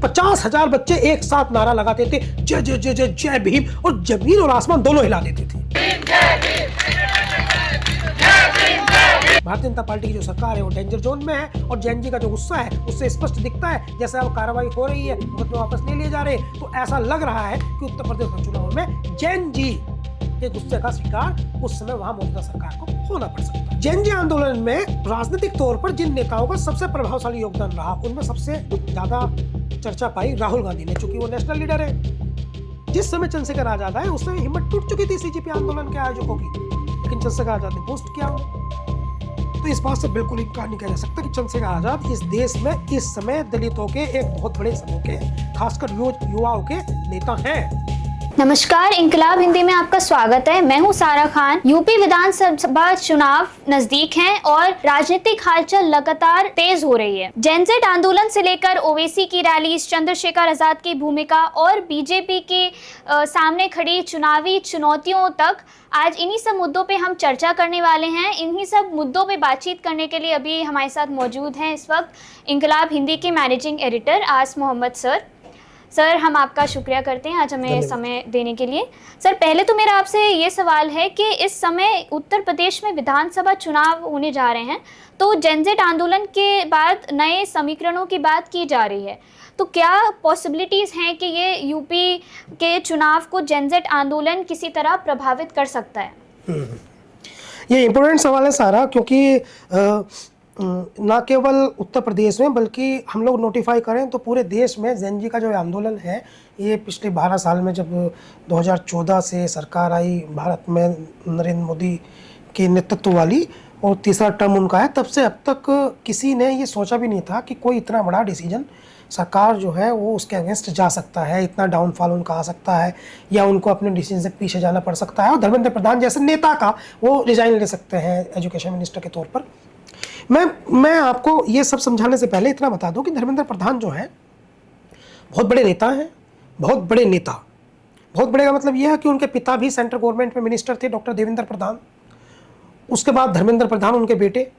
50,000 बच्चे एक साथ नारा लगाते थे, जय जय जय जय जय भीम, और जमीन और आसमान दोनों हिला देते थे। भारतीय जनता पार्टी की जो सरकार है वो डेंजर जोन में है, और जैन जी का जो गुस्सा है उससे स्पष्ट दिखता है। जैसे अब कार्रवाई हो रही है, मुकदमे वापस नहीं लिए जा रहे, तो ऐसा लग रहा है कि उत्तर प्रदेश के चुनाव में जैन जी के गुस्से का शिकार उस समय वहां मौजूदा सरकार को होना पड़ सकता है। जैन जी आंदोलन में राजनीतिक तौर पर जिन नेताओं का सबसे प्रभावशाली योगदान रहा, उनमें सबसे ज्यादा चर्चा पाई राहुल गांधी ने, चूंकि वो नेशनल लीडर है। जिस समय चंद्रशेखर आजाद आए उस समय हिम्मत टूट चुकी थी सीजेपी आंदोलन के आयोजकों की, लेकिन चंद्रशेखर आजाद ने पोस्ट किया उन्हें। तो इस बात से बिल्कुल इनकार नहीं किया जा सकता कि चंद्रशेखर आजाद इस देश में इस समय दलितों के एक बहुत बड़े समूह के, खासकर युवाओं के नेता हैं। नमस्कार, इंकलाब हिंदी में आपका स्वागत है। मैं हूं सारा खान। यूपी विधानसभा चुनाव नजदीक हैं और राजनीतिक हलचल लगातार तेज हो रही है। जेनजेड आंदोलन से लेकर ओवैसी की रैली, चंद्रशेखर आजाद की भूमिका और बीजेपी के सामने खड़ी चुनावी चुनौतियों तक, आज इन्हीं सब मुद्दों पे हम चर्चा करने वाले हैं। इन्हीं सब मुद्दों पे बातचीत करने के लिए अभी हमारे साथ मौजूद हैं इस वक्त इंकलाब हिंदी के मैनेजिंग एडिटर आस मोहम्मद सर, हम आपका शुक्रिया करते हैं आज हमें समय देने के लिए। सर, पहले तो मेरा आपसे ये सवाल है कि इस समय उत्तर प्रदेश में विधानसभा चुनाव होने जा रहे हैं, तो जेनजेड आंदोलन के बाद नए समीकरणों की बात की जा रही है, तो क्या पॉसिबिलिटीज़ हैं कि ये यूपी के चुनाव को जेनजेड आंदोलन किसी तरह प्रभावित कर सकता है? ये इम्पोर्टेंट सवाल है सारा, क्योंकि ना केवल उत्तर प्रदेश में बल्कि हम लोग नोटिफाई करें तो पूरे देश में जेन जी का जो आंदोलन है, ये पिछले 12 साल में जब 2014 से सरकार आई भारत में नरेंद्र मोदी के नेतृत्व वाली, और तीसरा टर्म उनका है, तब से अब तक किसी ने ये सोचा भी नहीं था कि कोई इतना बड़ा डिसीजन सरकार जो है वो उसके अगेंस्ट जा सकता है, इतना डाउनफॉल उनका आ सकता है, या उनको अपने डिसीजन से पीछे जाना पड़ सकता है, और धर्मेंद्र प्रधान जैसे नेता का वो रिजाइन ले सकते हैं एजुकेशन मिनिस्टर के तौर पर। मैं आपको ये सब समझाने से पहले इतना बता दूं कि धर्मेंद्र प्रधान जो है बहुत बड़े नेता हैं, बहुत बड़े नेता। बहुत बड़े का मतलब यह है कि उनके पिता भी सेंट्रल गवर्नमेंट में मिनिस्टर थे, डॉक्टर देवेंद्र प्रधान। उसके बाद धर्मेंद्र प्रधान उनके बेटे,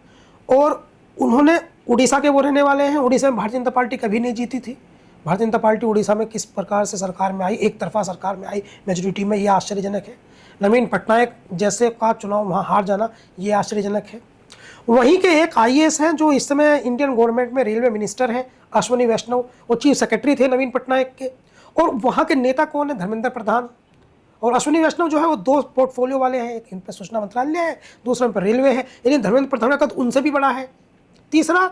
और उन्होंने उड़ीसा के वो रहने वाले हैं। उड़ीसा में भारतीय जनता पार्टी कभी नहीं जीती थी। भारतीय जनता पार्टी उड़ीसा में किस प्रकार से सरकार में आई, एक तरफा सरकार में आई मेजोरिटी में, ये आश्चर्यजनक है। नवीन पटनायक जैसे का चुनाव वहाँ हार जाना, ये आश्चर्यजनक है। वहीं के एक आईएएस हैं जो इस समय इंडियन गवर्नमेंट में रेलवे मिनिस्टर हैं, अश्विनी वैष्णव, वो चीफ सेक्रेटरी थे नवीन पटनायक के। और वहाँ के नेता कौन है? धर्मेंद्र प्रधान। और अश्विनी वैष्णव जो है वो 2 पोर्टफोलियो वाले हैं, एक इन पर सूचना मंत्रालय है, दूसरे पर रेलवे है, यानी धर्मेंद्र प्रधान का कद उनसे भी बड़ा है। तीसरा,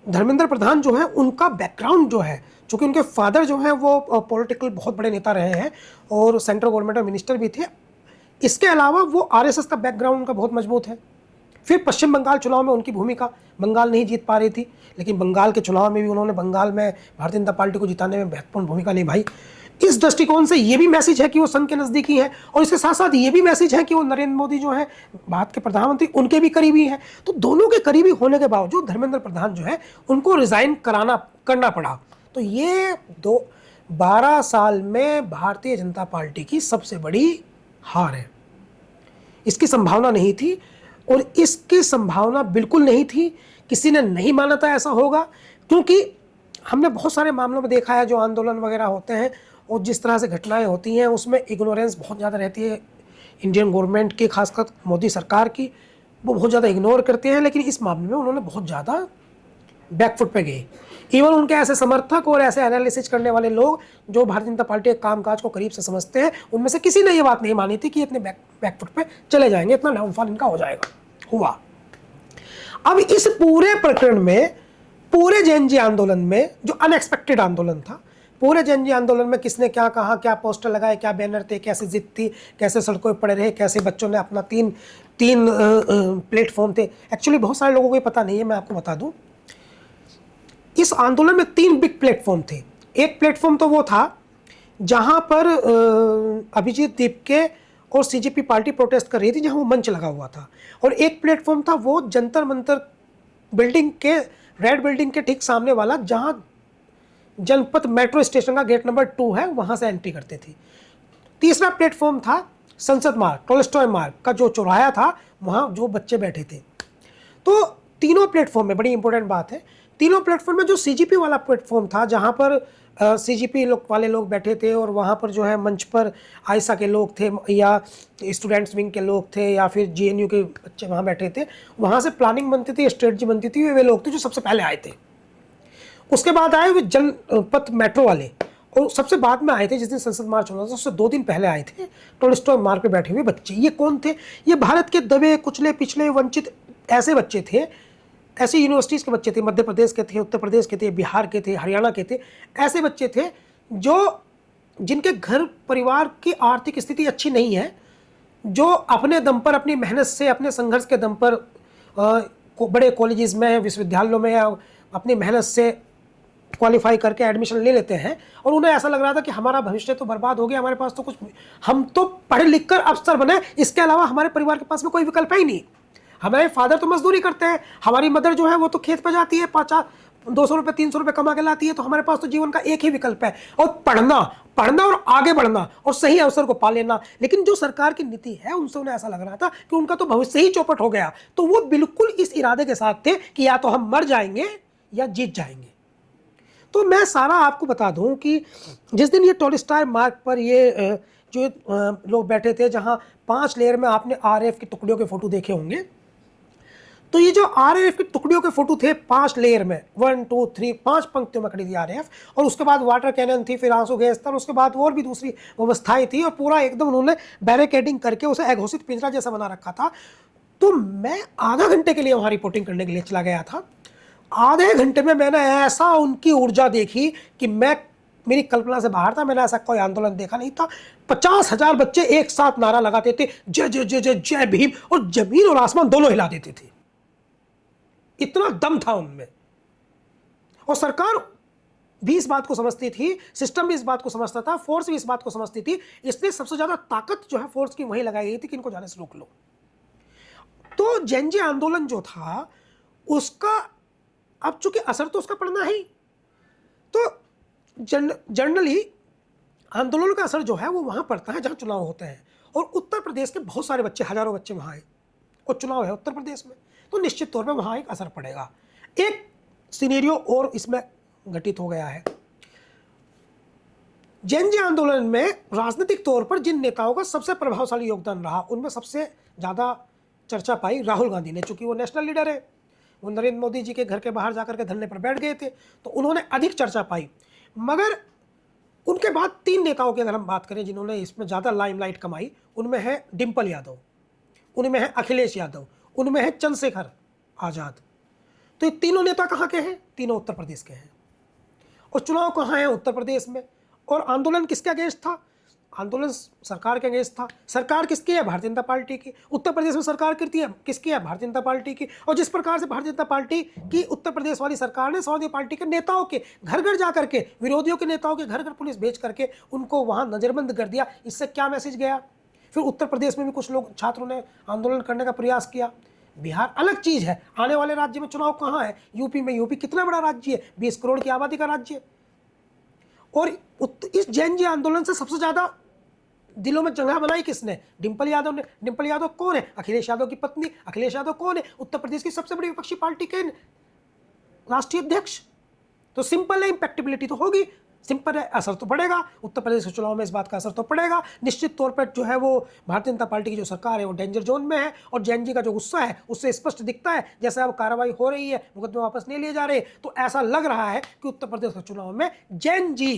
धर्मेंद्र प्रधान जो है उनका बैकग्राउंड जो है, चूँकि उनके फादर जो हैं वो पॉलिटिकल बहुत बड़े नेता रहे हैं और सेंट्रल गवर्नमेंट में मिनिस्टर भी थे। इसके अलावा वो आरएसएस का बैकग्राउंड उनका बहुत मजबूत है। फिर पश्चिम बंगाल चुनाव में उनकी भूमिका, बंगाल नहीं जीत पा रही थी, लेकिन बंगाल के चुनाव में भी उन्होंने बंगाल में भारतीय जनता पार्टी को जिताने में महत्वपूर्ण भूमिका निभाई। इस दृष्टिकोण से ये भी मैसेज है कि वो संघ के नज़दीकी हैं, और इसके साथ साथ ये भी मैसेज है कि वो नरेंद्र मोदी जो है भारत के प्रधानमंत्री, उनके भी करीबी हैं। तो दोनों के करीबी होने के बावजूद धर्मेंद्र प्रधान जो है उनको रिज़ाइन करना पड़ा। तो ये 12 साल में भारतीय जनता पार्टी की सबसे बड़ी हार है। इसकी संभावना नहीं थी, और इसकी संभावना बिल्कुल नहीं थी, किसी ने नहीं माना था ऐसा होगा, क्योंकि हमने बहुत सारे मामलों में देखा है जो आंदोलन वगैरह होते हैं और जिस तरह से घटनाएं होती हैं उसमें इग्नोरेंस बहुत ज़्यादा रहती है इंडियन गवर्नमेंट की, खासकर मोदी सरकार की। वो बहुत ज़्यादा इग्नोर करते हैं, लेकिन इस मामले में उन्होंने बहुत ज़्यादा बैकफुट पे गए। इवन उनके ऐसे समर्थक और ऐसे एनालिसिस करने वाले लोग जो भारतीय जनता पार्टी के कामकाज को करीब से समझते हैं, उनमें से किसी ने ये बात नहीं मानी थी कि इतने बैकफुट पे चले जाएंगे, इतना डाउनफॉल इनका हो जाएगा। हुआ। अब इस पूरे प्रकरण में, पूरे जेन जी आंदोलन में, जो अनएक्सपेक्टेड आंदोलन था, पूरे जेन जी आंदोलन में किसने क्या कहा, क्या पोस्टर लगाए, क्या बैनर थे, कैसे जिद थी, कैसे सड़कों पर पड़े रहे, कैसे बच्चों ने अपना तीन प्लेटफॉर्म थे। एक्चुअली बहुत सारे लोगों को ये पता नहीं है, मैं आपको बता दूं। इस आंदोलन में 3 बिग प्लेटफॉर्म थे। एक प्लेटफॉर्म तो वो था जहां पर अभिजीत दीपके और सीजेपी पार्टी प्रोटेस्ट कर रही थी, जहां वो मंच लगा हुआ था। और एक प्लेटफॉर्म था वो जंतर मंतर बिल्डिंग के, रेड बिल्डिंग के ठीक सामने वाला, जहां जनपथ मेट्रो स्टेशन का गेट नंबर 2 है, वहां से एंट्री करते थे। तीसरा प्लेटफॉर्म था संसद मार्ग, टोल्स्टॉय मार्ग का जो चौराहा था, वहां जो बच्चे बैठे थे। तो तीनों प्लेटफॉर्म में बड़ी इंपॉर्टेंट बात है तीनों प्लेटफॉर्म में जो सीजीपी वाला प्लेटफॉर्म था, जहाँ पर सीजीपी वाले लोग बैठे थे और वहाँ पर जो है मंच पर आयशा के लोग थे या स्टूडेंट्स विंग के लोग थे या फिर जेएनयू के बच्चे वहाँ बैठे थे, वहाँ से प्लानिंग बनती थी, स्ट्रेटजी बनती थी, वे लोग थे जो सबसे पहले आए थे। उसके बाद आए वे जनपथ मेट्रो वाले, और सबसे बाद में आए थे जिस दिन संसद मार्च होना था उससे 2 दिन पहले आए थे टोल्स्टॉय मार्ग पे बैठे हुए बच्चे। ये कौन थे? ये भारत के दबे कुचले पिछले वंचित ऐसे बच्चे थे, ऐसी यूनिवर्सिटीज़ के बच्चे थे, मध्य प्रदेश के थे, उत्तर प्रदेश के थे, बिहार के थे, हरियाणा के थे। ऐसे बच्चे थे जो जिनके घर परिवार की आर्थिक स्थिति अच्छी नहीं है, जो अपने दम पर, अपनी मेहनत से, अपने संघर्ष के दम पर बड़े कॉलेजेस में, विश्वविद्यालयों में अपनी मेहनत से क्वालिफाई करके एडमिशन ले लेते हैं, और उन्हें ऐसा लग रहा था कि हमारा भविष्य तो बर्बाद हो गया, हमारे पास तो कुछ, हम तो पढ़ लिख कर अफसर बने, इसके अलावा हमारे परिवार के पास में कोई विकल्प है ही नहीं। हमारे फादर तो मजदूरी करते हैं, हमारी मदर जो है वो तो खेत पर जाती है, 200 रुपये 300 रुपये कमा के लाती है, तो हमारे पास तो जीवन का एक ही विकल्प है, और पढ़ना और आगे बढ़ना और सही अवसर को पा लेना। लेकिन जो सरकार की नीति है, उनसे उन्हें ऐसा लग रहा था कि उनका तो भविष्य ही चौपट हो गया। तो वो बिल्कुल इस इरादे के साथ थे कि या तो हम मर जाएंगे या जीत जाएंगे। तो मैं सारा आपको बता दूं कि जिस दिन ये टोल्स्टॉय मार्ग पर ये जो लोग बैठे थे, जहां 5 लेयर में आपने आरएएफ की टुकड़ियों के फोटो देखे होंगे, तो ये जो आरएएफ की टुकड़ियों के फोटो थे 5 लेयर में, 1 2 3 5 पंक्तियों में खड़ी थी आरएएफ, और उसके बाद वाटर कैनन थी, फिर आंसू गैस था, और उसके बाद और भी दूसरी व्यवस्थाएं थी, और पूरा एकदम उन्होंने बैरिकेडिंग करके उसे अघोषित पिंजरा जैसा बना रखा था। तो मैं आधा घंटे के लिए वहां रिपोर्टिंग करने के लिए चला गया था। आधे घंटे में मैंने ऐसा उनकी ऊर्जा देखी कि मेरी कल्पना से बाहर था। मैंने ऐसा कोई आंदोलन देखा नहीं था। 50,000 बच्चे एक साथ नारा लगाते थे, जय जय जय जय जय भीम, और जमीन और आसमान दोनों हिला देते थे। इतना दम था उनमें। और सरकार भी इस बात को समझती थी, सिस्टम भी इस बात को समझता था, फोर्स भी इस बात को समझती थी, इसलिए सबसे ज्यादा ताकत जो है फोर्स की वहीं लगाई गई थी कि इनको जाने से रोक लो। तो जेनजी आंदोलन जो था उसका अब चूंकि असर तो उसका पड़ना ही, तो जनरली आंदोलन का असर जो है वो वहां पड़ता है जहां चुनाव होते हैं। और उत्तर प्रदेश के बहुत सारे बच्चे, हजारों बच्चे वहां आए, और चुनाव है उत्तर प्रदेश में, तो निश्चित तौर पे वहां एक असर पड़ेगा। एक सिनेरियो और इसमें घटित हो गया है। जेनजी आंदोलन में राजनीतिक तौर पर जिन नेताओं का सबसे प्रभावशाली योगदान रहा, उनमें सबसे ज्यादा चर्चा पाई राहुल गांधी ने। चूंकि वो नेशनल लीडर है, वो नरेंद्र मोदी जी के घर के बाहर जाकर के धरने पर बैठ गए थे, तो उन्होंने अधिक चर्चा पाई। मगर उनके बाद 3 नेताओं की अगर हम बात करें जिन्होंने इसमें ज़्यादा लाइमलाइट कमाई, उनमें है डिम्पल यादव, उनमें है अखिलेश यादव, उनमें है चंद्रशेखर आज़ाद। तो ये तीनों नेता कहाँ के हैं? तीनों उत्तर प्रदेश के हैं। और चुनाव कहाँ है? उत्तर प्रदेश में। और आंदोलन किसके अगेंस्ट था? आंदोलन सरकार के अगेंस्ट था। सरकार किसकी है? भारतीय जनता पार्टी की। उत्तर प्रदेश में सरकार किसकी है? भारतीय जनता पार्टी की। और जिस प्रकार से भारतीय जनता पार्टी की उत्तर प्रदेश वाली सरकार ने समाजवादी पार्टी के नेताओं के घर घर जा करके, विरोधियों के नेताओं के घर घर पुलिस भेज करके उनको वहां नजरबंद कर दिया, इससे क्या मैसेज गया? फिर उत्तर प्रदेश में भी कुछ लोग, छात्रों ने आंदोलन करने का प्रयास किया। बिहार अलग चीज है, आने वाले राज्य में चुनाव कहाँ है? यूपी में। यूपी कितना बड़ा राज्य है, 20 करोड़ की आबादी का राज्य है। और इस जेनजी आंदोलन से सबसे ज्यादा दिलों में जगह बनाई किसने? डिम्पल यादव ने। डिम्पल यादव कौन है? अखिलेश यादव की पत्नी। अखिलेश यादव कौन है? उत्तर प्रदेश की सबसे बड़ी विपक्षी पार्टी के राष्ट्रीय अध्यक्ष। तो सिंपल है, इंपैक्टिबिलिटी तो होगी, सिंपल है, असर तो पड़ेगा। उत्तर प्रदेश के चुनाव में इस बात का असर तो पड़ेगा। निश्चित तौर पर जो है वो भारतीय जनता पार्टी की जो सरकार है वो डेंजर जोन में है। और जेनजी का जो गुस्सा है उससे स्पष्ट दिखता है, जैसे अब कार्रवाई हो रही है, मुकदमे वापस नहीं लिए जा रहे, तो ऐसा लग रहा है कि उत्तर प्रदेश के चुनाव में जेनजी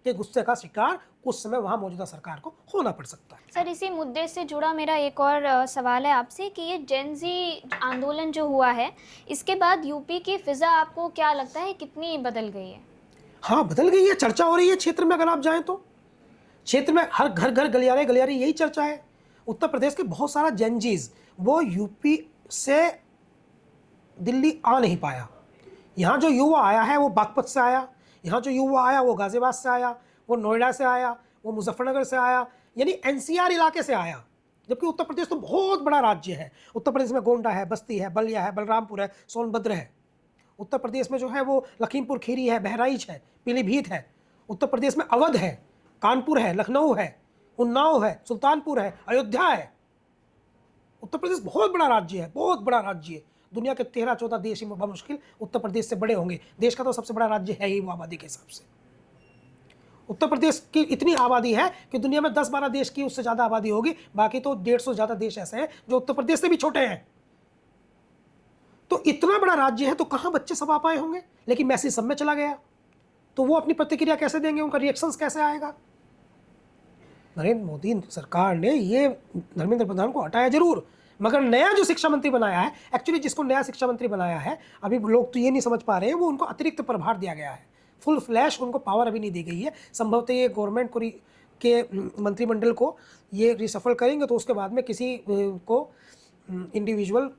के गुस्से का शिकार उस समय वहां मौजूदा सरकार को होना पड़ सकता है। सर, इसी मुद्दे से जुड़ा मेरा एक और सवाल है आपसे कि ये जेनजी आंदोलन जो हुआ है, इसके बाद यूपी की फिजा आपको क्या लगता है कितनी बदल गई है? हाँ, बदल गई है। चर्चा हो रही है क्षेत्र में। अगर आप जाएं तो क्षेत्र में हर घर घर गलियारे गलियारे यही चर्चा है। उत्तर प्रदेश के बहुत सारा जेनजीज वो यूपी से दिल्ली आ नहीं पाया। यहाँ जो युवा आया है वो बागपत से आया, यहाँ जो युवा आया वो गाजियाबाद से आया, वो नोएडा से आया, वो मुजफ्फरनगर से आया, यानी एनसीआर इलाके से आया। जबकि उत्तर प्रदेश तो बहुत बड़ा राज्य है। उत्तर प्रदेश में गोंडा है, बस्ती है, बलिया है, बलरामपुर है, सोनभद्र है। उत्तर प्रदेश में जो है वो लखीमपुर खीरी है, बहराइच है, पीलीभीत है। उत्तर प्रदेश में अवध है, कानपुर है, लखनऊ है, उन्नाव है, सुल्तानपुर है, अयोध्या है। उत्तर प्रदेश बहुत बड़ा राज्य है, बहुत बड़ा राज्य है। दुनिया के 13-14 देश ही बमुश्किल उत्तर प्रदेश से बड़े होंगे। देश का तो सबसे बड़ा राज्य है ही वो आबादी के हिसाब से। उत्तर प्रदेश की इतनी आबादी है कि दुनिया में 10-12 देश की उससे ज़्यादा आबादी होगी, बाकी तो 150 से ज़्यादा देश ऐसे हैं जो उत्तर प्रदेश से भी छोटे हैं। तो इतना बड़ा राज्य है तो कहाँ बच्चे सब आ पाए होंगे, लेकिन मैसेज सब में चला गया, तो वो अपनी प्रतिक्रिया कैसे देंगे, उनका रिएक्शंस कैसे आएगा। नरेंद्र मोदी सरकार ने ये धर्मेंद्र प्रधान को हटाया जरूर, मगर नया जो शिक्षा मंत्री बनाया है, एक्चुअली जिसको नया शिक्षा मंत्री बनाया है, अभी लोग तो ये नहीं समझ पा रहे हैं, वो उनको अतिरिक्त प्रभार दिया गया है, फुल फ्लैश उनको पावर अभी नहीं दी गई है। संभवतः ये गवर्नमेंट को के मंत्रिमंडल को ये रिसफल करेंगे तो उसके बाद में किसी को इंडिविजुअल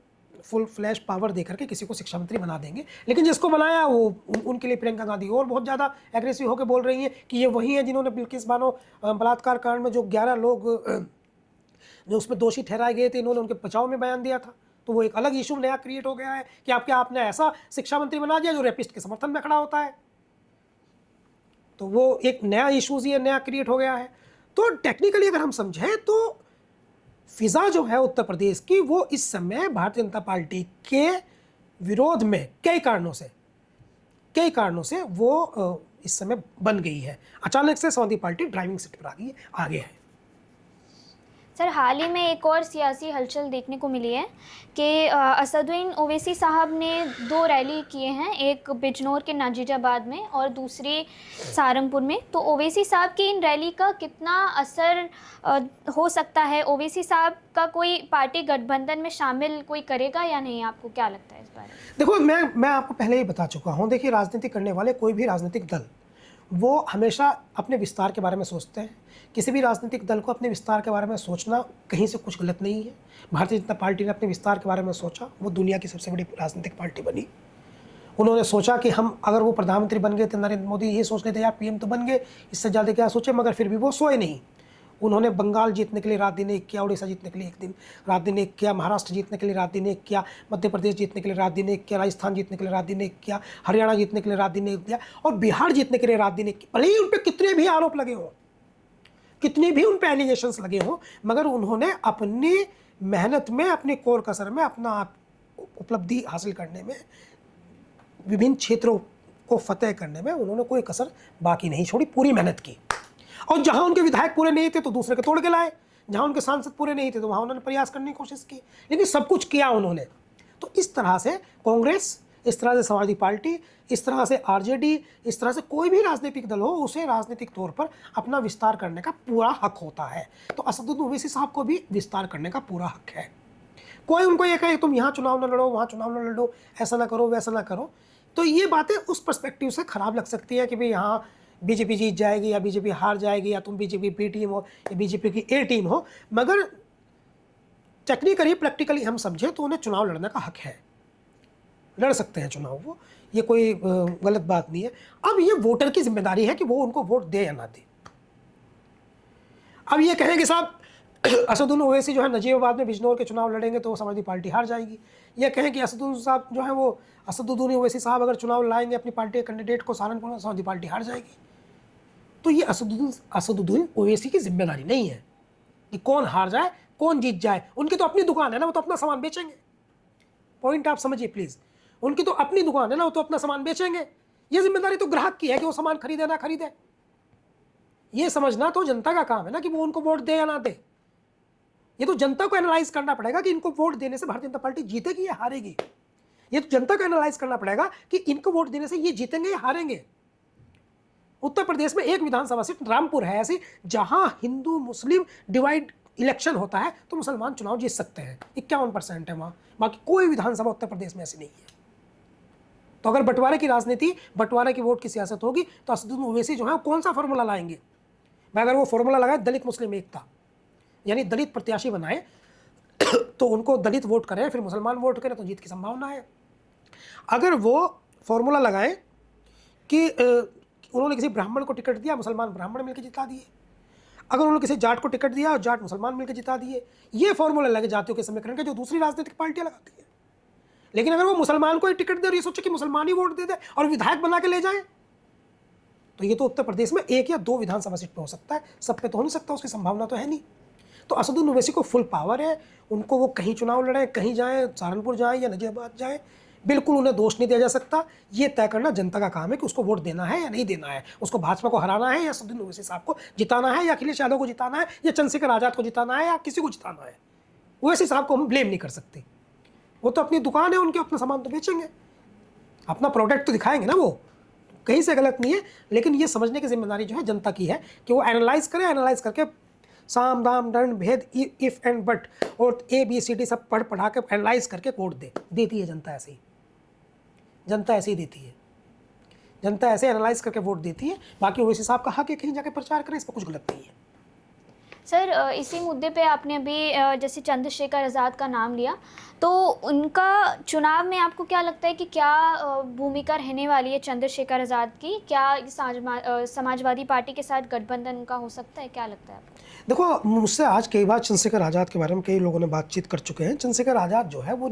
फुल फ्लैश पावर देकर के किसी को शिक्षा मंत्री बना देंगे। लेकिन जिसको बनाया वो उनके लिए प्रियंका गांधी और बहुत ज़्यादा एग्रेसिव होकर बोल रही हैं कि ये वही है जिन्होंने बिल्किस बानो बलात्कार कांड में जो 11 लोग जो उसमें दोषी ठहराए गए थे, इन्होंने उनके बचाव में बयान दिया था। तो वो एक अलग इशू नया क्रिएट हो गया है कि आपने ऐसा शिक्षा मंत्री बना दिया जो रेपिस्ट के समर्थन में खड़ा होता है। तो वो एक नया इशूज़ ये नया क्रिएट हो गया है। तो टेक्निकली अगर हम समझें तो फिजा जो है उत्तर प्रदेश की, वो इस समय भारतीय जनता पार्टी के विरोध में कई कारणों से वो इस समय बन गई है। अचानक से समाजवादी पार्टी ड्राइविंग सीट पर आगे है। सर, हाल ही में एक और सियासी हलचल देखने को मिली है कि असदुद्दीन ओवैसी साहब ने 2 रैली किए हैं, एक बिजनौर के नाजीजाबाद में और दूसरी सहारनपुर में। तो ओवैसी साहब की इन रैली का कितना असर हो सकता है? ओवैसी साहब का कोई पार्टी गठबंधन में शामिल कोई करेगा या नहीं, आपको क्या लगता है इस बारे में? देखो, मैं आपको पहले ही बता चुका हूँ। देखिए, राजनीति करने वाले कोई भी राजनीतिक दल वो हमेशा अपने विस्तार के बारे में सोचते हैं। किसी भी राजनीतिक दल को अपने विस्तार के बारे में सोचना कहीं से कुछ गलत नहीं है। भारतीय जनता पार्टी ने अपने विस्तार के बारे में सोचा, वो दुनिया की सबसे बड़ी राजनीतिक पार्टी बनी। उन्होंने सोचा कि हम अगर वो प्रधानमंत्री बन गए तो नरेंद्र मोदी ये सोच लेते यार पीएम तो बन गए, इससे ज़्यादा क्या सोचे, मगर फिर भी वो सोए नहीं। उन्होंने बंगाल जीतने के लिए रात दिन एक किया, उड़ीसा जीतने के लिए एक दिन रात दिन एक किया, महाराष्ट्र जीतने के लिए रात दिन एक किया, मध्य प्रदेश जीतने के लिए रात दिन एक किया, राजस्थान जीतने के लिए रात दिन एक किया, हरियाणा जीतने के लिए रात दिन एक किया और बिहार जीतने के लिए रात दिन एक किया। भले ही उन पर कितने भी आरोप लगे हों, कितने भी उन पर एलिगेशंस लगे हों, मगर उन्होंने अपनी मेहनत में, अपनी कोर कसर में, अपना उपलब्धि हासिल करने में, विभिन्न क्षेत्रों को फतेह करने में उन्होंने कोई कसर बाकी नहीं छोड़ी, पूरी मेहनत की। और जहां उनके विधायक पूरे नहीं थे तो दूसरे के तोड़ के लाए, जहां उनके सांसद पूरे नहीं थे तो वहां उन्होंने प्रयास करने की कोशिश की, लेकिन सब कुछ किया उन्होंने। तो इस तरह से कांग्रेस, इस तरह से समाजवादी पार्टी, इस तरह से आरजेडी, इस तरह से कोई भी राजनीतिक दल हो, उसे राजनीतिक तौर पर अपना विस्तार करने का पूरा हक होता है। तो असदुद्दीन ओवैसी साहब को भी विस्तार करने का पूरा हक है। कोई उनको ये कहे तुम यहाँ चुनाव न लड़ो, वहाँ चुनाव न लड़ो, ऐसा ना करो, वैसा ना करो, तो ये बातें उस पर्सपेक्टिव से खराब लग सकती है कि भाई यहाँ बीजेपी जीत जाएगी या बीजेपी हार जाएगी या तुम बीजेपी बी टीम हो या बीजेपी की ए टीम हो, मगर टेक्निकली प्रैक्टिकली हम समझें तो उन्हें चुनाव लड़ने का हक है, लड़ सकते हैं चुनाव वो, ये कोई गलत बात नहीं है। अब ये वोटर की जिम्मेदारी है कि वो उनको वोट दे या ना दे। अब ये कहेंगे साहब असदुद्दीन ओवैसी जो है नजीबाबाद में बिजनौर के चुनाव लड़ेंगे तो समाजवादी पार्टी हार जाएगी। ये कहें कि असदुद्दीन ओवैसी साहब अगर चुनाव लाएंगे अपनी पार्टी के कैंडिडेट को सहारनपुर में, समाजवादी पार्टी हार जाएगी। तो ये असदुद्दीन ओवैसी की जिम्मेदारी नहीं है कि कौन हार जाए कौन जीत जाए। उनकी तो अपनी दुकान है ना, वो तो अपना सामान बेचेंगे। पॉइंट आप समझिए प्लीज, उनकी तो अपनी दुकान है ना, वो तो अपना सामान बेचेंगे। ये जिम्मेदारी तो ग्राहक की है कि वो सामान खरीदे ना खरीदे। ये समझना तो जनता का काम है ना कि वो उनको वोट दे या ना दे। ये तो जनता को एनालाइज करना पड़ेगा कि इनको वोट देने से भारतीय जनता पार्टी जीतेगी या हारेगी। ये तो जनता को एनालाइज करना पड़ेगा कि इनको वोट देने से ये जीतेंगे या हारेंगे। उत्तर प्रदेश में एक विधानसभा सीट रामपुर है ऐसी जहां हिंदू मुस्लिम डिवाइड इलेक्शन होता है तो मुसलमान चुनाव जीत सकते हैं, 51% है वहां। बाकी कोई विधानसभा उत्तर प्रदेश में ऐसी नहीं है। तो अगर बंटवारे की राजनीति, बंटवारे की वोट की सियासत होगी तो असदुद्दीन ओवैसी जो है कौन सा फॉर्मूला लाएंगे? अगर वो फॉर्मूला लगाए दलित मुस्लिम एकता, यानी दलित प्रत्याशी बनाए तो उनको दलित वोट करें फिर मुसलमान वोट करें तो जीत की संभावना है। अगर वो फॉर्मूला लगाएं कि उन्होंने किसी ब्राह्मण को टिकट दिया, मुसलमान ब्राह्मण मिलकर जिता दिए, अगर उन्होंने किसी जाट को टिकट दिया और जाट मुसलमान मिलकर जिता दिए, ये फॉर्मूला लगे जातियों के समीकरण के जो दूसरी राजनीतिक पार्टियां लगाती है। लेकिन अगर वो मुसलमान को ही टिकट दे और ये सोचे कि मुसलमान ही वोट दे दे और विधायक बना के ले जाए, तो ये तो उत्तर प्रदेश में 1 या 2 विधानसभा सीट पे हो सकता है, सब पे तो हो नहीं सकता, उसकी संभावना तो है नहीं। तो असदुद्दीन ओवैसी को फुल पावर है, उनको वो कहीं चुनाव लड़ें, कहीं जाएँ, सहारनपुर जाएँ या नजीबाबाद जाएँ, बिल्कुल उन्हें दोष नहीं दिया जा सकता। ये तय करना जनता का काम है कि उसको वोट देना है या नहीं देना है, उसको भाजपा को हराना है या असदुद्दीन ओवैसी साहब को जिताना है, या अखिलेश यादव को जिताना है, या चंद्रशेखर आज़ाद को जिताना है, या किसी को जिताना है। ओवैसी साहब को हम ब्लेम नहीं कर सकते, वो तो अपनी दुकान है उनकी, अपना सामान तो बेचेंगे, अपना प्रोडक्ट तो दिखाएंगे ना, वो कहीं से गलत नहीं है। लेकिन ये समझने की जिम्मेदारी जो है जनता की है कि वो एनालाइज करे, एनालाइज करके साम दाम दंड भेद इफ एंड बट और ABCD सब पढ़ा के एनालाइज करके वोट देती है जनता। ऐसे ही जनता ऐसे ही देती है, जनता ऐसे एनालाइज करके वोट देती है। बाकी ओवैसी साहब का हक है कहीं जाके प्रचार करें, इस पर कुछ गलत नहीं है। सर इसी मुद्दे पे आपने अभी जैसे चंद्रशेखर आज़ाद का नाम लिया, तो उनका चुनाव में आपको क्या लगता है कि क्या भूमिका रहने वाली है चंद्रशेखर आज़ाद की? क्या समाजवादी पार्टी के साथ गठबंधन उनका हो सकता है, क्या लगता है आपको? देखो, मुझसे आज कई बार चंद्रशेखर आज़ाद के बारे में कई लोगों ने बातचीत कर चुके हैं। चंद्रशेखर आज़ाद जो है वो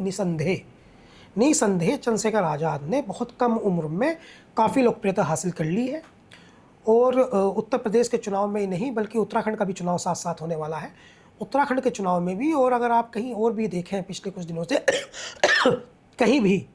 निसंदेह चंद्रशेखर आज़ाद ने बहुत कम उम्र में काफ़ी लोकप्रियता हासिल कर ली है। और उत्तर प्रदेश के चुनाव में ही नहीं बल्कि उत्तराखंड का भी चुनाव साथ साथ होने वाला है। उत्तराखंड के चुनाव में भी, और अगर आप कहीं और भी देखें पिछले कुछ दिनों से कहीं भी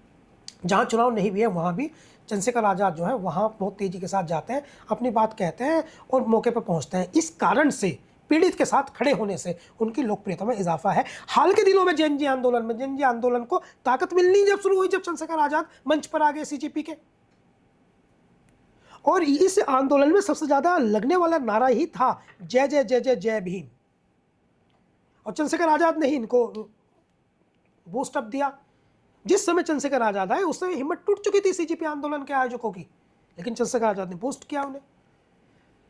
जहाँ चुनाव नहीं भी है वहाँ भी चंद्रशेखर आज़ाद जो है वहाँ बहुत तेज़ी के साथ जाते हैं, अपनी बात कहते हैं और मौके पर पहुँचते हैं। इस कारण से पीड़ित के साथ खड़े होने से उनकी लोकप्रियता में इजाफा है। हाल के दिनों में जेएनजी आंदोलन को ताकत मिलनी जब शुरू हुई, जब चंद्रशेखर आज़ाद मंच पर आ गए CJP के, और इस आंदोलन में सबसे ज़्यादा लगने वाला नारा ही था जय जय जय जय जय भीम। और चंद्रशेखर आज़ाद ने ही इनको बूस्ट अप दिया। जिस समय चंद्रशेखर आज़ाद आए उस समय हिम्मत टूट चुकी थी CJP आंदोलन के आयोजकों की, लेकिन चंद्रशेखर आज़ाद ने बूस्ट किया उन्हें।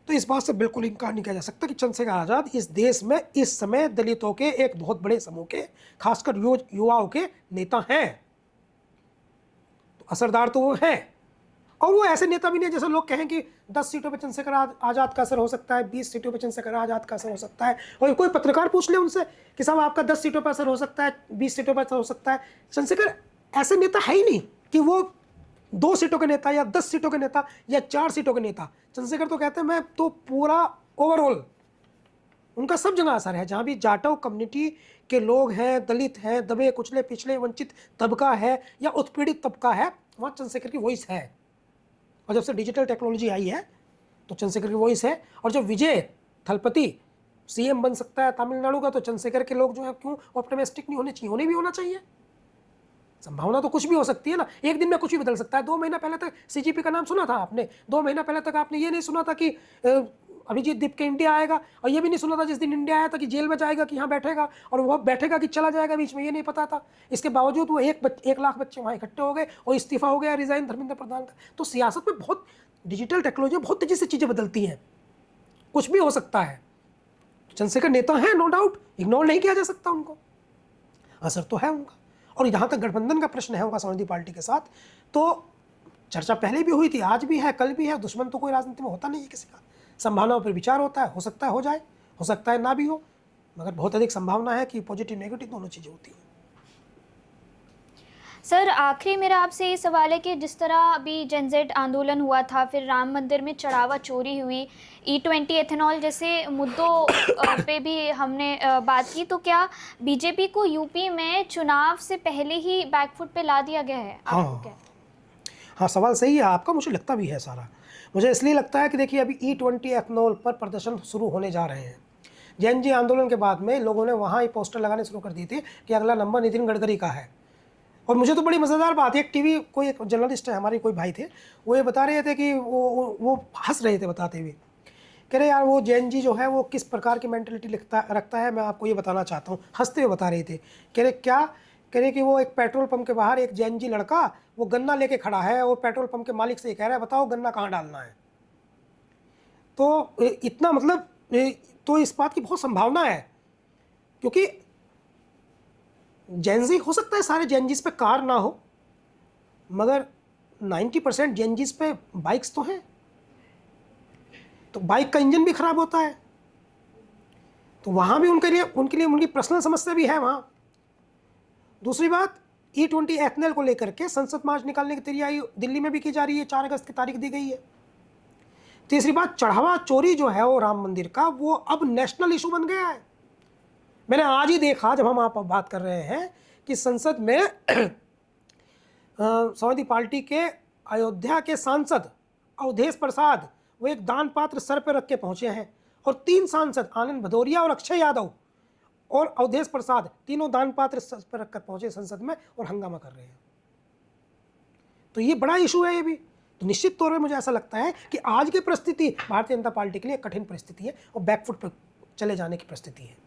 तो इस बात से बिल्कुल इनकार नहीं किया जा सकता कि चंद्रशेखर आज़ाद इस देश में इस समय दलितों के एक बहुत बड़े समूह के, खासकर युवाओं के नेता हैं। तो असरदार तो वो हैं, और वो ऐसे नेता भी नहीं जैसे लोग कहें कि 10 सीटों पे चंद्रशेखर आज़ाद का असर हो सकता है, 20 सीटों पे चंद्रशेखर आज़ाद का असर हो सकता है। और कोई पत्रकार पूछ ले उनसे कि साहब आपका 10 सीटों पर असर हो सकता है, 20 सीटों पर असर हो सकता है। चंद्रशेखर ऐसे नेता है ही नहीं कि वो 2 सीटों के नेता या 10 सीटों के नेता या 4 सीटों के नेता। चंद्रशेखर तो कहते हैं मैं तो पूरा ओवरऑल, उनका सब जगह असर है। जहाँ भी जाटव कम्युनिटी के लोग हैं, दलित हैं, दबे कुचले पिछड़े वंचित तबका है या उत्पीड़ित तबका है, वहाँ चंद्रशेखर की वॉइस है। और जब से डिजिटल टेक्नोलॉजी आई है तो चंद्रशेखर की वॉइस है। और जब विजय थलपति CM बन सकता है तमिलनाडु का, तो चंद्रशेखर के लोग जो है क्यों ऑप्टिमिस्टिक नहीं होने चाहिए? उन्हें भी होना चाहिए। संभावना तो कुछ भी हो सकती है ना, एक दिन में कुछ भी बदल सकता है। 2 महीना पहले तक CJP का नाम सुना था आपने, 2 महीना पहले तक आपने ये नहीं सुना था कि अभिजीत दीप के इंडिया आएगा, और ये भी नहीं सुना था जिस दिन इंडिया आया था कि जेल में जाएगा, कि यहाँ बैठेगा, और वो बैठेगा कि चला जाएगा बीच में, ये नहीं पता था। इसके बावजूद वो 1 लाख बच्चे वहाँ इकट्ठे हो गए और इस्तीफा हो गया, रिजाइन धर्मेंद्र प्रधान का। तो सियासत में बहुत डिजिटल टेक्नोलॉजी बहुत तेजी से चीज़ें बदलती हैं, कुछ भी हो सकता है। चंद्रशेखर नेता है, नो डाउट, इग्नोर नहीं किया जा सकता, उनको असर तो है उनका। और यहाँ तक गठबंधन का प्रश्न है उनका समाजवादी पार्टी के साथ, तो चर्चा पहले भी हुई थी, आज भी है, कल भी है। दुश्मन तो कोई राजनीति में होता नहीं है किसी का, संभावनाओं पर विचार होता है, हो सकता है हो जाए, हो सकता है ना भी हो, मगर बहुत अधिक संभावना है कि पॉजिटिव नेगेटिव दोनों चीज़ें होती हैं। सर आखिरी मेरा आपसे ये सवाल है कि जिस तरह अभी जेनजेड आंदोलन हुआ था, फिर राम मंदिर में चढ़ावा चोरी हुई, E20 एथेनॉल जैसे मुद्दों पे भी हमने बात की, तो क्या बीजेपी को यूपी में चुनाव से पहले ही बैकफुट पे ला दिया गया है? आपको क्या? हाँ, सवाल सही है आपका, मुझे लगता भी है सारा। मुझे इसलिए लगता है कि देखिए अभी E20 एथेनॉल पर प्रदर्शन शुरू होने जा रहे हैं। जेएनजी आंदोलन के बाद में लोगों ने वहाँ ही पोस्टर लगाने शुरू कर दिए थे कि अगला नंबर नितिन गडकरी का है। और मुझे तो बड़ी मज़ेदार बात है, एक जर्नलिस्ट है हमारे, कोई भाई थे, वो ये बता रहे थे कि वो हंस रहे थे बताते हुए, कह रहे यार वो जेएनजी जो है वो किस प्रकार की मेंटलिटी रखता है, मैं आपको ये बताना चाहता हूँ। हंसते हुए बता रहे थे, कह रहे क्या, कह रहे कि वो एक पेट्रोल पंप के बाहर एक जेएनजी लड़का वो गन्ना लेके खड़ा है और पेट्रोल पंप के मालिक से ये कह रहा है बताओ गन्ना कहाँ डालना है। तो इतना मतलब, तो इस बात की बहुत संभावना है, क्योंकि जेएनजी हो सकता है सारे जेएनजीज पे कार ना हो, मगर 90% जेएनजीज पे बाइक्स तो हैं। तो बाइक का इंजन भी खराब होता है, तो वहाँ भी उनके लिए उनकी पर्सनल समस्या भी है वहाँ। दूसरी बात, E20 एथेनॉल को लेकर के संसद मार्च निकालने की तैयारी दिल्ली में भी की जा रही है, 4 अगस्त की तारीख दी गई है। तीसरी बात, चढ़ावा चोरी जो है वो राम मंदिर का, वो अब नेशनल इशू बन गया है। मैंने आज ही देखा, जब हम आप बात कर रहे हैं, कि संसद में समाजवादी पार्टी के अयोध्या के सांसद अवधेश प्रसाद, वो एक दान पात्र सर पर रख के पहुंचे हैं, और 3 सांसद आनंद भदौरिया और अक्षय यादव और अवधेश प्रसाद, तीनों दान पात्र सर पर रखकर पहुंचे संसद में और हंगामा कर रहे हैं। तो ये बड़ा इशू है ये भी। तो निश्चित तौर पर मुझे ऐसा लगता है कि आज की परिस्थिति भारतीय जनता पार्टी के लिए कठिन परिस्थिति है और बैकफुट पर चले जाने की परिस्थिति है।